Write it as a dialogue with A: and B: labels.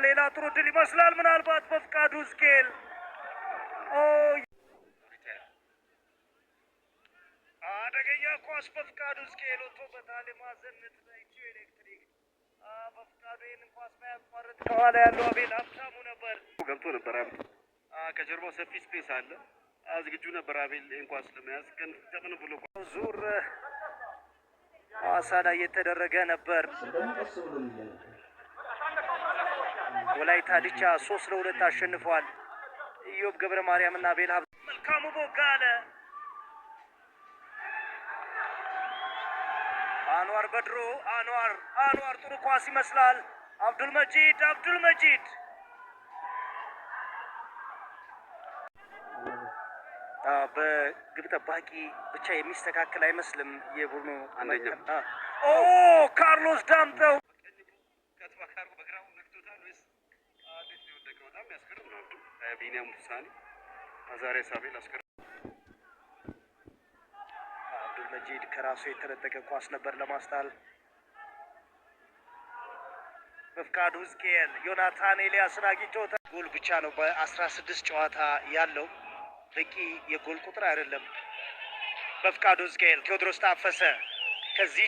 A: ሌላ ጥሩ ድል ይመስላል። ምናልባት በፍቃዱ ስኬል አደገኛ ኳስ በፍቃዱ ስኬል ወጥቶበታል። የማዕዘን ምት በኢትዮ ኤሌክትሪክ በፍቃዱ ይህንን ኳስ ማያቋርጥ ከኋላ ያለው አቤል ሀብታሙ ነበር።
B: ገብቶ ነበር። ከጀርባው ሰፊ ስፔስ አለ። ዝግጁ ነበር አቤል ይህን ኳስ ለመያዝ፣ ግን እንደምን ብሎ
A: ዙር ሐዋሳ ላይ የተደረገ ነበር። ወላይታ ዲቻ 3-2 አሸንፏል። ኢዮብ ገብረ ማርያም እና አቤል መልካሙ ቦጋለ አንዋር በድሮ አንዋር ጥሩ ኳስ ይመስላል። አብዱል መጂድ በግብ ጠባቂ ብቻ የሚስተካከል አይመስልም። የቡድኑ
B: አንደኛ
A: ካርሎስ ዳምጠው
B: በግራው ነክቶታል ወይስ እንዴት ነው የወደቀው? በጣም ያስገርም ነው። ቢኒያም ውሳኔ አዛሬስ አቤል አስገርም።
A: አብዱል መጂድ ከራሱ የተነጠቀ ኳስ ነበር ለማስጣል። በፍቃዱ ሕዝቅኤል ዮናታን ኤልያስን አግኝቶታል። ጎል ብቻ ነው በ16 ጨዋታ ያለው፣ በቂ የጎል ቁጥር አይደለም። በፍቃዱ ሕዝቅኤል ቴዎድሮስ ታፈሰ ከዚህ